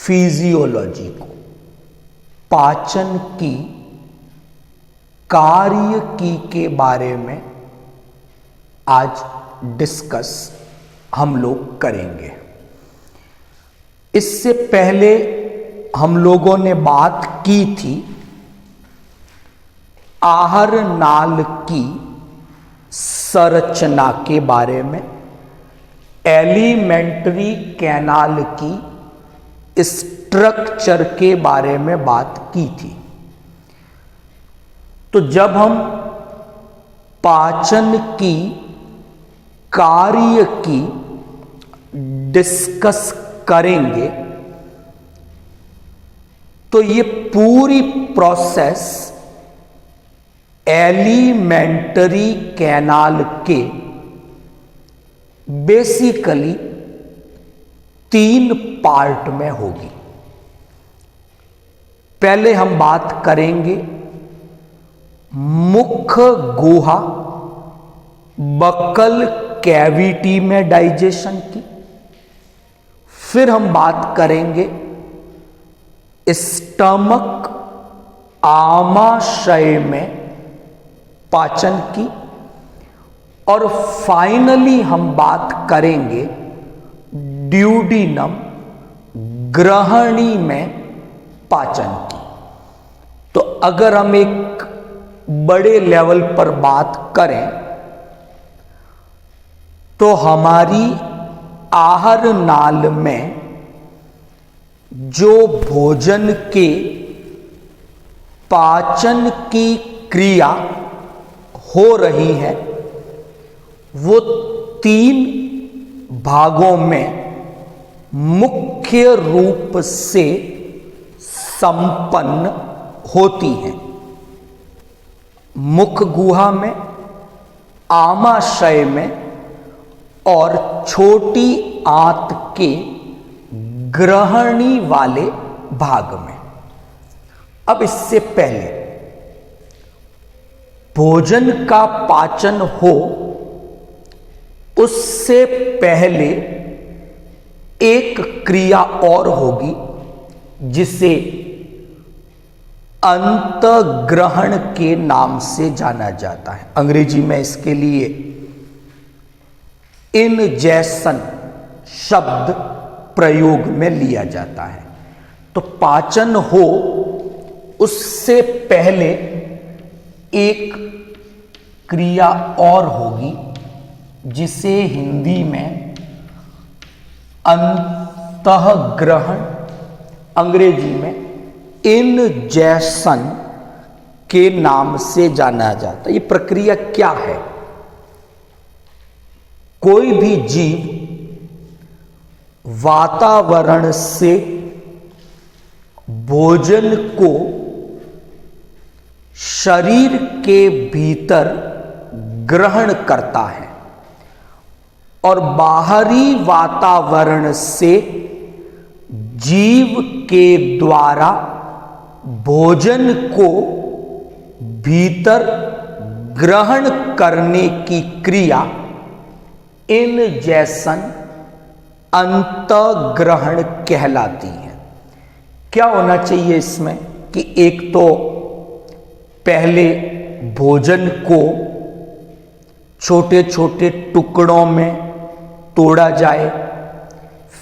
Physiology को, पाचन की कार्य की के बारे में आज डिस्कस हम लोग करेंगे। इससे पहले हम लोगों ने बात की थी आहार नाल की संरचना के बारे में, एलिमेंट्री कैनाल की स्ट्रक्चर के बारे में बात की थी। तो जब हम पाचन की कार्य की डिस्कस करेंगे तो ये पूरी प्रोसेस एलिमेंट्री कैनाल के बेसिकली 3 पार्ट में होगी। पहले हम बात करेंगे मुख्य गुहा बक्कल कैविटी में डाइजेशन की, फिर हम बात करेंगे स्टमक आमाशय में पाचन की, और फाइनली हम बात करेंगे ड्यूडिनम ग्रहणी में पाचन की। तो अगर हम एक बड़े लेवल पर बात करें तो हमारी आहार नाल में जो भोजन के पाचन की क्रिया हो रही है वो 3 भागों में मुख्य रूप से संपन्न होती हैं। मुख्य गुहा में, आमाशय में और छोटी आंत के ग्रहणी वाले भाग में। अब इससे पहले भोजन का पाचन हो उससे पहले एक क्रिया और होगी जिसे अंतग्रहण के नाम से जाना जाता है। अंग्रेजी में इसके लिए इनजेशन शब्द प्रयोग में लिया जाता है। तो पाचन हो उससे पहले एक क्रिया और होगी जिसे हिंदी में अंतःग्रहण, अंग्रेजी में इनजेशन के नाम से जाना जाता है। ये प्रक्रिया क्या है? कोई भी जीव वातावरण से भोजन को शरीर के भीतर ग्रहण करता है और बाहरी वातावरण से जीव के द्वारा भोजन को भीतर ग्रहण करने की क्रिया इनजेशन, अंतःग्रहण कहलाती है। क्या होना चाहिए इसमें कि एक तो पहले भोजन को छोटे छोटे टुकड़ों में तोड़ा जाए,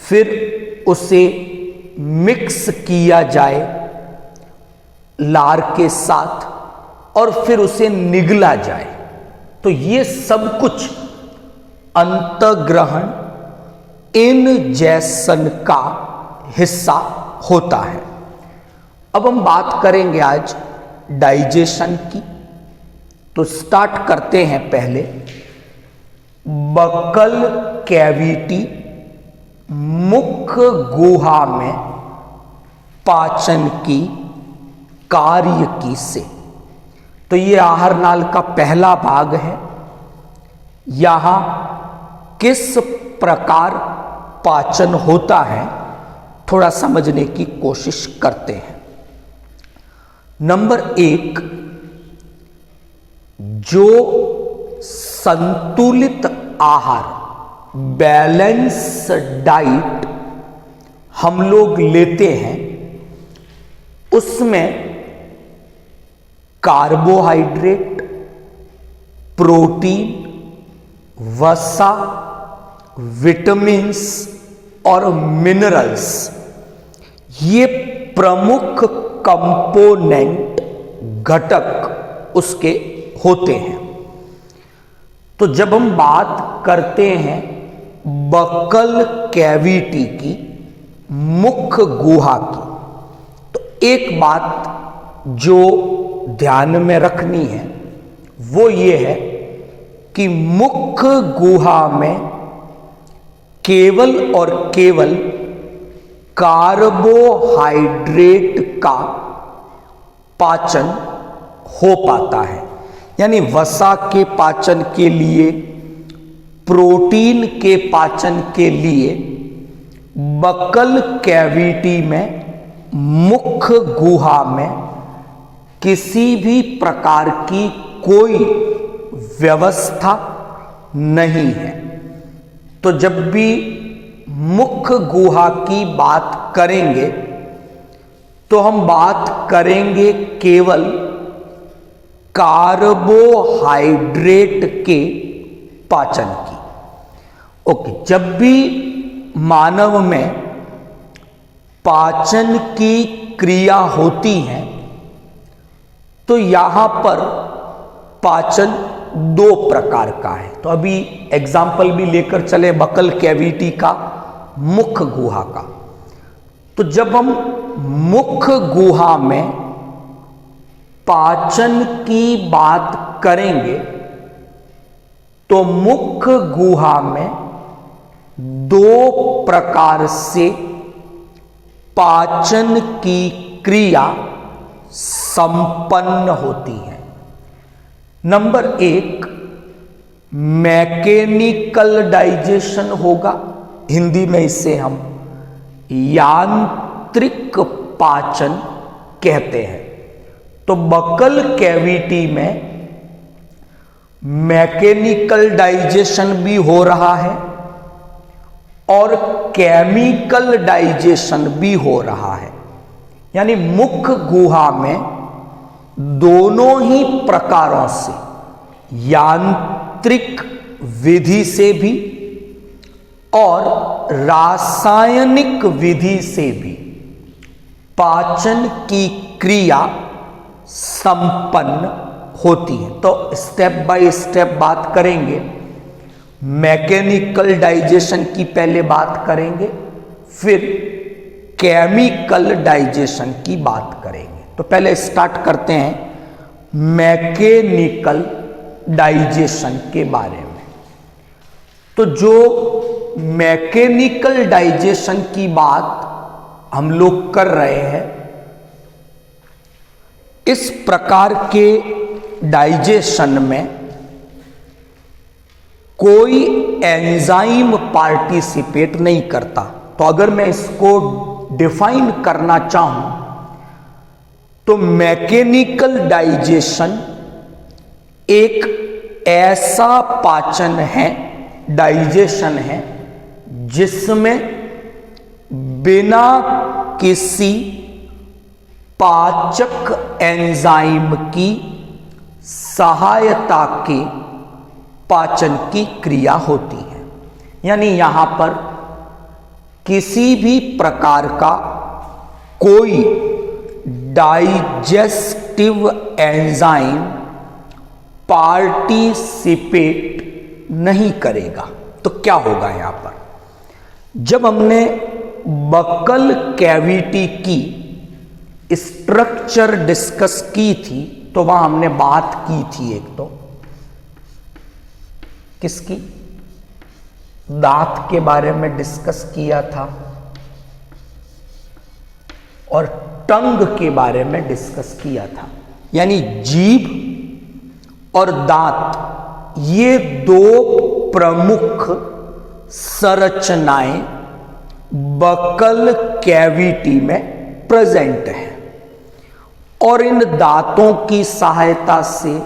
फिर उसे मिक्स किया जाए लार के साथ और फिर उसे निगला जाए। तो ये सब कुछ अंतःग्रहण इनजेशन का हिस्सा होता है। अब हम बात करेंगे आज डाइजेशन की। तो स्टार्ट करते हैं पहले बक्कल कैविटी, मुख्य गुहा में पाचन की कार्य की से। तो ये आहार नाल का पहला भाग है। यहां किस प्रकार पाचन होता है थोड़ा समझने की कोशिश करते हैं। नंबर 1, जो संतुलित आहार, बैलेंस डाइट हम लोग लेते हैं उसमें कार्बोहाइड्रेट, प्रोटीन, वसा, विटामिन्स और मिनरल्स, ये प्रमुख कंपोनेंट घटक उसके होते हैं। तो जब हम बात करते हैं बकल कैविटी की, मुख्य गुहा की, तो एक बात जो ध्यान में रखनी है वो ये है कि मुख्य गुहा में केवल और केवल कार्बोहाइड्रेट का पाचन हो पाता है, यानी वसा के पाचन के लिए, प्रोटीन के पाचन के लिए बकल कैविटी में, मुख्य गुहा में किसी भी प्रकार की कोई व्यवस्था नहीं है। तो जब भी मुख्य गुहा की बात करेंगे तो हम बात करेंगे केवल कार्बोहाइड्रेट के पाचन की। ओके, जब भी मानव में पाचन की क्रिया होती है तो यहां पर पाचन दो प्रकार का है। तो अभी एग्जाम्पल भी लेकर चले बकल कैविटी का, मुख्य गुहा का। तो जब हम मुख्य गुहा में पाचन की बात करेंगे तो मुख्य गुहा में दो प्रकार से पाचन की क्रिया संपन्न होती है। नंबर एक, मैकेनिकल डाइजेशन होगा, हिंदी में इसे हम यांत्रिक पाचन कहते हैं। तो बकल कैविटी में मैकेनिकल डाइजेशन भी हो रहा है और केमिकल डाइजेशन भी हो रहा है, यानी मुख्य गुहा में दोनों ही प्रकारों से, यांत्रिक विधि से भी और रासायनिक विधि से भी पाचन की क्रिया संपन्न होती है। तो स्टेप बाय स्टेप बात करेंगे। मैकेनिकल डाइजेशन की पहले बात करेंगे, फिर केमिकल डाइजेशन की बात करेंगे। तो पहले स्टार्ट करते हैं मैकेनिकल डाइजेशन के बारे में। तो जो मैकेनिकल डाइजेशन की बात हम लोग कर रहे हैं, इस प्रकार के डाइजेशन में कोई एंजाइम पार्टिसिपेट नहीं करता। तो अगर मैं इसको डिफाइन करना चाहूं तो मैकेनिकल डाइजेशन एक ऐसा पाचन है, डाइजेशन है, जिसमें बिना किसी पाचक एंजाइम की सहायता के पाचन की क्रिया होती है। यानी यहां पर किसी भी प्रकार का कोई डाइजेस्टिव एंजाइम पार्टिसिपेट नहीं करेगा। तो क्या होगा यहां पर, जब हमने बकल कैविटी की स्ट्रक्चर डिस्कस की थी तो वहां हमने बात की थी, एक तो किसकी, दांत के बारे में डिस्कस किया था और टंग के बारे में डिस्कस किया था। यानी जीभ और दांत, ये दो प्रमुख संरचनाएं बकल कैविटी में प्रेजेंट हैं और इन दांतों की सहायता से,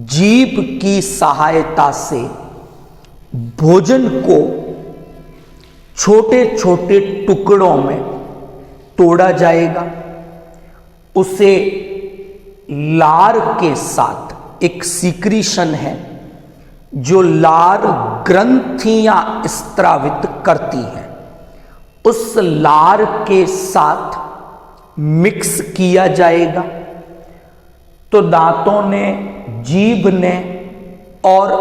जीभ की सहायता से भोजन को छोटे छोटे टुकड़ों में तोड़ा जाएगा। उसे लार के साथ एक सीक्रीशन है जो लार ग्रंथियां स्त्रावित करती हैं, उस लार के साथ मिक्स किया जाएगा। तो दांतों ने, जीभ ने और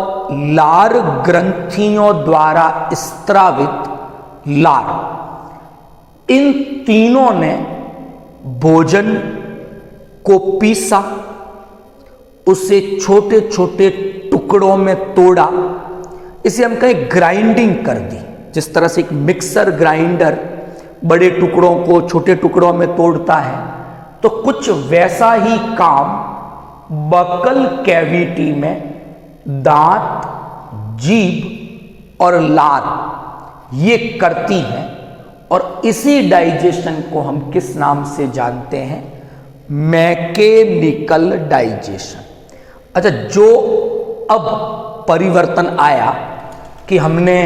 लार ग्रंथियों द्वारा स्त्रावित लार, इन तीनों ने भोजन को पीसा, उसे छोटे छोटे टुकड़ों में तोड़ा, इसे हम कहें ग्राइंडिंग कर दी। जिस तरह से एक मिक्सर ग्राइंडर बड़े टुकड़ों को छोटे टुकड़ों में तोड़ता है, तो कुछ वैसा ही काम बकल कैविटी में दांत, जीभ और लार ये करती हैं। और इसी डाइजेशन को हम किस नाम से जानते हैं? Mechanical digestion. अच्छा, जो अब परिवर्तन आया कि हमने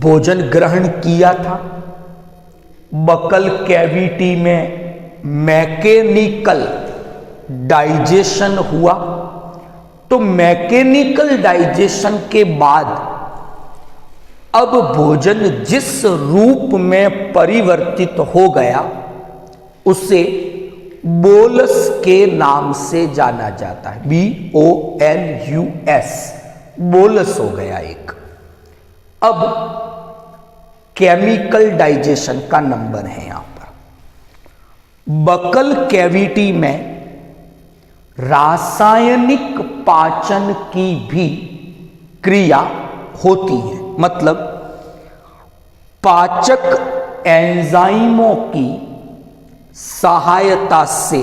भोजन ग्रहण किया था, बकल कैविटी में मैकेनिकल डाइजेशन हुआ, तो मैकेनिकल डाइजेशन के बाद अब भोजन जिस रूप में परिवर्तित हो गया उसे बोलस के नाम से जाना जाता है। BOLUS, बोलस हो गया एक। अब केमिकल डाइजेशन का नंबर है यहां पर। बकल कैविटी में रासायनिक पाचन की भी क्रिया होती है, मतलब पाचक एंजाइमों की सहायता से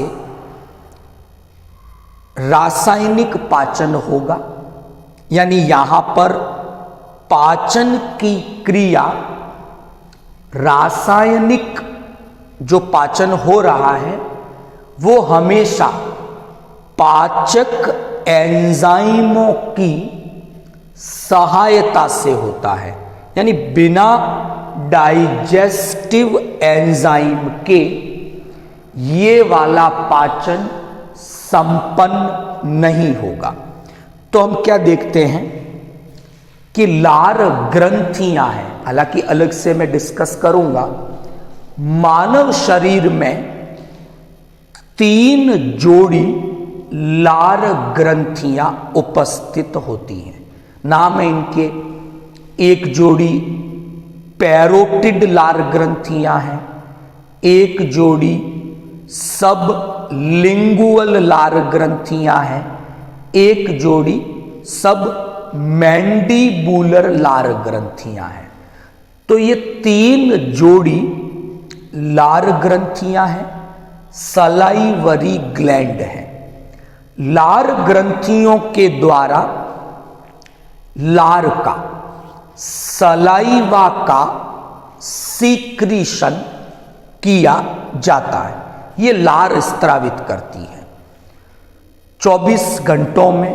रासायनिक पाचन होगा। यानी यहां पर पाचन की क्रिया, रासायनिक जो पाचन हो रहा है वो हमेशा पाचक एंजाइमों की सहायता से होता है। यानी बिना डाइजेस्टिव एंजाइम के ये वाला पाचन संपन्न नहीं होगा। तो हम क्या देखते हैं कि लार ग्रंथियां हैं, हालांकि अलग से मैं डिस्कस करूंगा। मानव शरीर में 3 जोड़ी लार ग्रंथियां उपस्थित होती हैं। नाम है इनके, एक जोड़ी पैरोटिड लार ग्रंथियां हैं, एक जोड़ी सब लिंगुअल लार ग्रंथियां हैं, एक जोड़ी सब मैंडिबुलर लार ग्रंथियां हैं। तो ये 3 जोड़ी लार ग्रंथियां हैं, सलाइवरी ग्लैंड है। लार ग्रंथियों के द्वारा लार का, सलाइवा का सीक्रीशन किया जाता है। ये लार स्त्रावित करती है। 24 घंटों में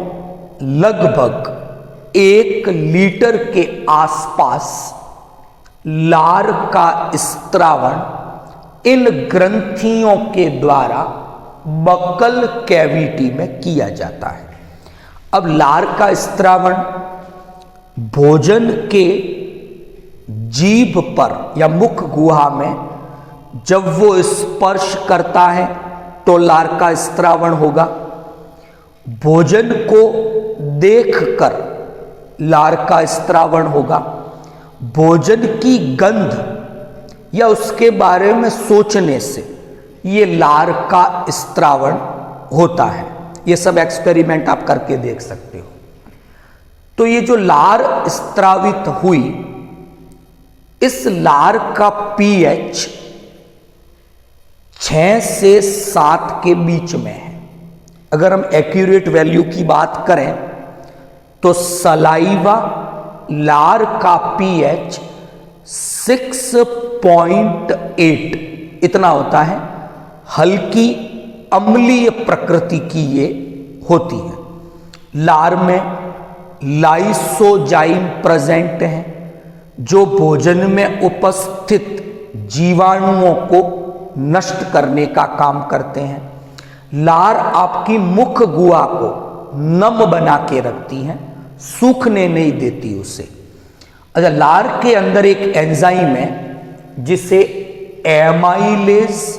लगभग 1 लीटर के आसपास लार का स्त्रावण इन ग्रंथियों के द्वारा बकल कैविटी में किया जाता है। अब लार का स्त्रावण भोजन के जीभ पर या मुख गुहा में जब वो स्पर्श करता है तो लार का स्त्रावण होगा। भोजन को देखकर लार का स्त्रावण होगा। भोजन की गंध या उसके बारे में सोचने से ये लार का स्त्रावण होता है। ये सब एक्सपेरिमेंट आप करके देख सकते हो। तो ये जो लार स्त्रावित हुई, इस लार का पीएच 6 से 7 के बीच में है। अगर हम एक्यूरेट वैल्यू की बात करें तो सलाइवा लार का पीएच 6.8 इतना होता है। हल्की अम्लीय प्रकृति की ये होती है। लार में लाइसोजाइम प्रेजेंट है जो भोजन में उपस्थित जीवाणुओं को नष्ट करने का काम करते हैं। लार आपकी मुख गुहा को नम बना के रखती हैं, सूखने नहीं देती उसे। अच्छा, लार के अंदर एक एंजाइम है जिसे एमाइलेज,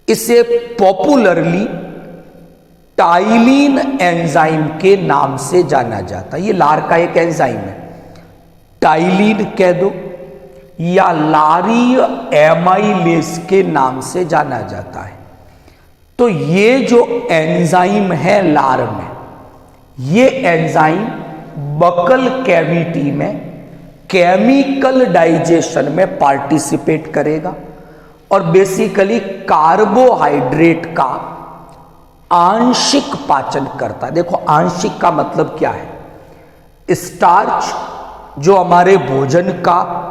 इसे पॉपुलरली टाइलिन एंजाइम के नाम से जाना जाता है। ये लार का एक एंजाइम है, टाइलिन कह दो या लारीय एमाइलेज के नाम से जाना जाता है। तो ये जो एंजाइम है लार में, ये एंजाइम बकल कैविटी में केमिकल डाइजेशन में पार्टिसिपेट करेगा और बेसिकली कार्बोहाइड्रेट का आंशिक पाचन करता है। देखो, आंशिक का मतलब क्या है? स्टार्च जो हमारे भोजन का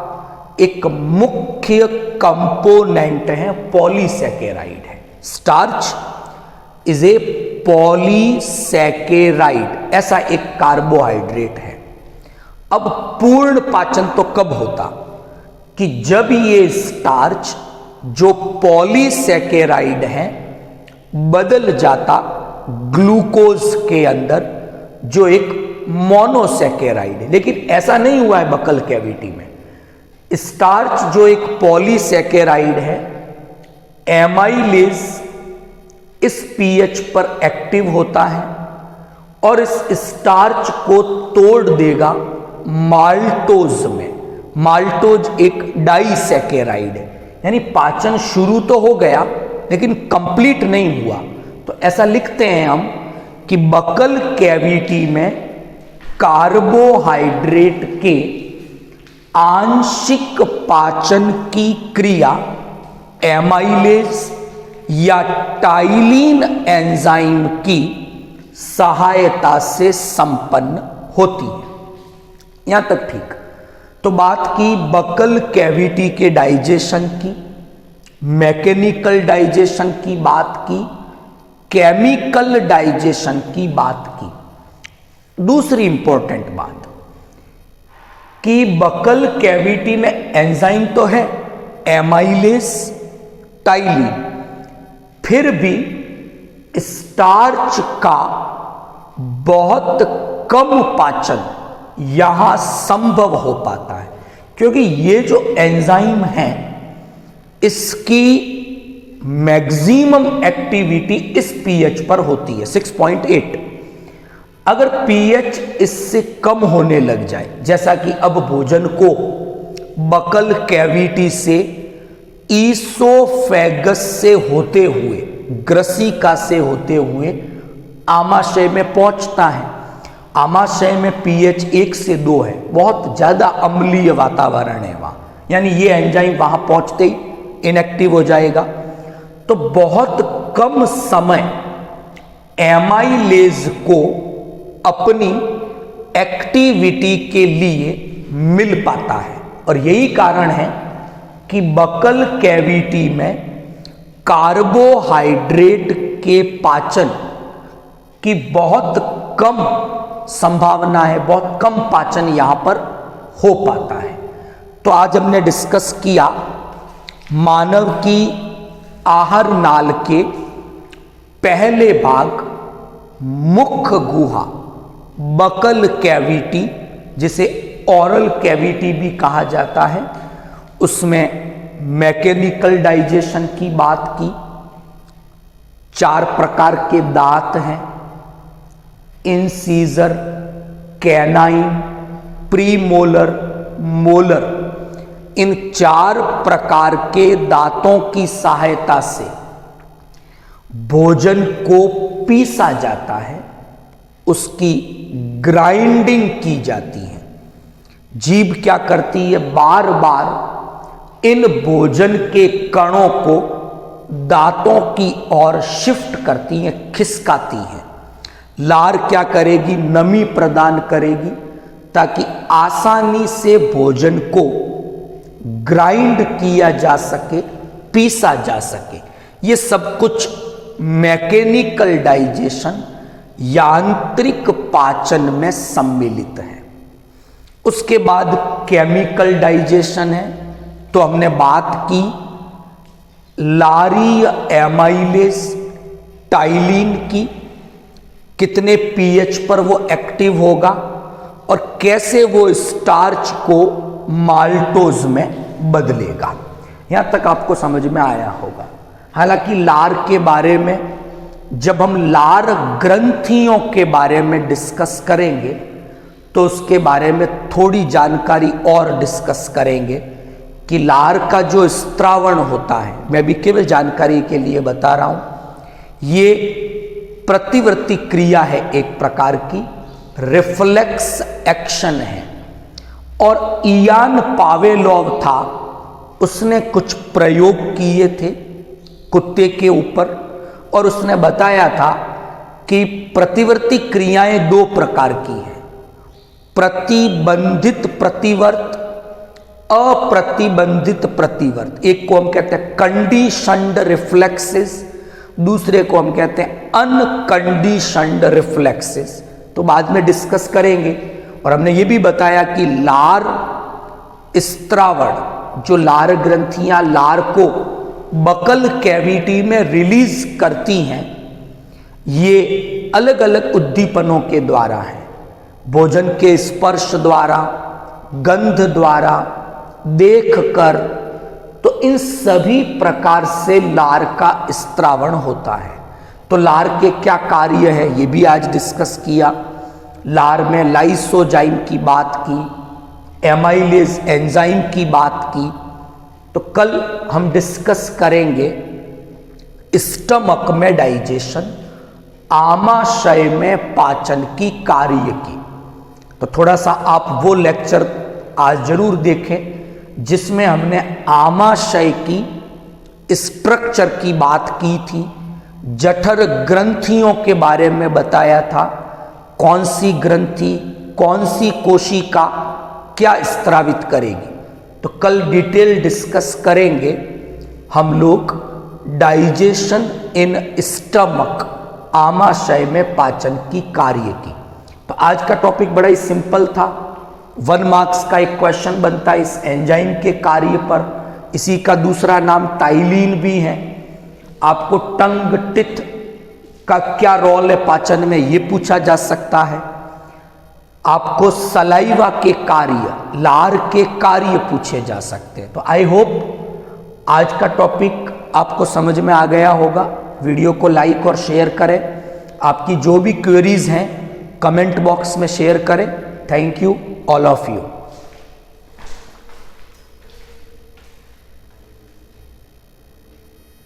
एक मुख्य कंपोनेंट है, पॉलीसैकेराइड है। स्टार्च इज ए पॉलीसैकेराइड, ऐसा एक कार्बोहाइड्रेट है। अब पूर्ण पाचन तो कब होता? कि जब ये स्टार्च जो पॉलीसैकेराइड है बदल जाता ग्लूकोज के अंदर जो एक मोनोसैकेराइड है। लेकिन ऐसा नहीं हुआ है बकल कैविटी में। स्टार्च जो एक पॉलीसैकेराइड है, एमाइलेज इस पीएच पर एक्टिव होता है और इस स्टार्च को तोड़ देगा माल्टोज में। माल्टोज एक डाइसैकेराइड है, यानी पाचन शुरू तो हो गया लेकिन कंप्लीट नहीं हुआ। तो ऐसा लिखते हैं हम कि बकल कैविटी में कार्बोहाइड्रेट के आंशिक पाचन की क्रिया एमाइलेज या टाइलिन एंजाइम की सहायता से संपन्न होती है। यहां तक ठीक। तो बात की बकल कैविटी के डाइजेशन की, मैकेनिकल डाइजेशन की बात की, केमिकल डाइजेशन की बात की। दूसरी इंपॉर्टेंट बात कि बकल कैविटी में एंजाइम तो है, एमाइलेज, टाइलिन, फिर भी स्टार्च का बहुत कम पाचन यहां संभव हो पाता है, क्योंकि ये जो एंजाइम है इसकी मैक्सिमम एक्टिविटी इस पीएच पर होती है 6.8। अगर पीएच इससे कम होने लग जाए, जैसा कि अब भोजन को बकल कैविटी से ईसोफेगस से होते हुए, ग्रसिका से होते हुए आमाशय में पहुंचता है। आमाशय में पीएच 1 से 2 है, बहुत ज्यादा अम्लीय वातावरण है वहां, यानी ये एंजाइम वहां पहुंचते ही इनएक्टिव हो जाएगा। तो बहुत कम समय एमाइलेज को अपनी एक्टिविटी के लिए मिल पाता है और यही कारण है कि बकल कैविटी में कार्बोहाइड्रेट के पाचन की बहुत कम संभावना है, बहुत कम पाचन यहां पर हो पाता है। तो आज हमने डिस्कस किया मानव की आहार नाल के पहले भाग, मुख्य गुहा, बकल कैविटी, जिसे ओरल कैविटी भी कहा जाता है, उसमें मैकेनिकल डाइजेशन की बात की। 4 प्रकार के दांत हैं, इंसीजर, कैनाइन, प्रीमोलर, मोलर। इन 4 प्रकार के दांतों की सहायता से भोजन को पीसा जाता है, उसकी ग्राइंडिंग की जाती है। जीभ क्या करती है? बार बार इन भोजन के कणों को दांतों की ओर शिफ्ट करती है, खिसकाती है। लार क्या करेगी? नमी प्रदान करेगी ताकि आसानी से भोजन को ग्राइंड किया जा सके, पीसा जा सके। ये सब कुछ मैकेनिकल डाइजेशन, यांत्रिक पाचन में सम्मिलित है। उसके बाद केमिकल डाइजेशन है, तो हमने बात की लारी एमाइलेज टाइलिन की, कितने पीएच पर वो एक्टिव होगा और कैसे वो स्टार्च को माल्टोज में बदलेगा। यहां तक आपको समझ में आया होगा। हालांकि लार के बारे में जब हम लार ग्रंथियों के बारे में डिस्कस करेंगे तो उसके बारे में थोड़ी जानकारी और डिस्कस करेंगे कि लार का जो स्त्रावण होता है, मैं भी केवल जानकारी के लिए बता रहा हूं, ये प्रतिवर्ती क्रिया है, एक प्रकार की रिफ्लेक्स एक्शन है। और इयान पावेलोव था, उसने कुछ प्रयोग किए थे कुत्ते के ऊपर और उसने बताया था कि प्रतिवर्ती क्रियाएं दो प्रकार की हैं, प्रतिबंधित प्रतिवर्त, अप्रतिबंधित प्रतिवर्त। एक को हम कहते हैं कंडीशनड रिफ्लेक्सेस, दूसरे को हम कहते हैं अनकंडीशनड रिफ्लेक्सेस। तो बाद में डिस्कस करेंगे। और हमने ये भी बताया कि लार स्त्रावण, जो लार ग्रंथियां लार को बकल कैविटी में रिलीज करती हैं, ये अलग अलग उद्दीपनों के द्वारा है। भोजन के स्पर्श द्वारा, गंध द्वारा, देखकर, तो इन सभी प्रकार से लार का स्त्रावण होता है। तो लार के क्या कार्य है ये भी आज डिस्कस किया। लार में लाइसोजाइम की बात की, एमाइलेज एंजाइम की बात की। तो कल हम डिस्कस करेंगे स्टमक में डाइजेशन, आमाशय में पाचन की कार्य की। तो थोड़ा सा आप वो लेक्चर आज जरूर देखें जिसमें हमने आमाशय की स्ट्रक्चर की बात की थी, जठर ग्रंथियों के बारे में बताया था, कौन सी ग्रंथि, कौन सी कोशिका क्या स्त्रावित करेगी। तो कल डिटेल डिस्कस करेंगे हम लोग डाइजेशन इन स्टमक, आमाशय में पाचन की कार्य की। तो आज का टॉपिक बड़ा ही सिंपल था। 1 मार्क्स का एक क्वेश्चन बनता है इस एंजाइम के कार्य पर। इसी का दूसरा नाम टाइलिन भी है। आपको टंग टिथ का क्या रोल है पाचन में, ये पूछा जा सकता है। आपको सलाइवा के कार्य, लार के कार्य पूछे जा सकते हैं। तो आई होप आज का टॉपिक आपको समझ में आ गया होगा। वीडियो को लाइक और शेयर करें। आपकी जो भी क्वेरीज हैं कमेंट बॉक्स में शेयर करें। Thank you all of you.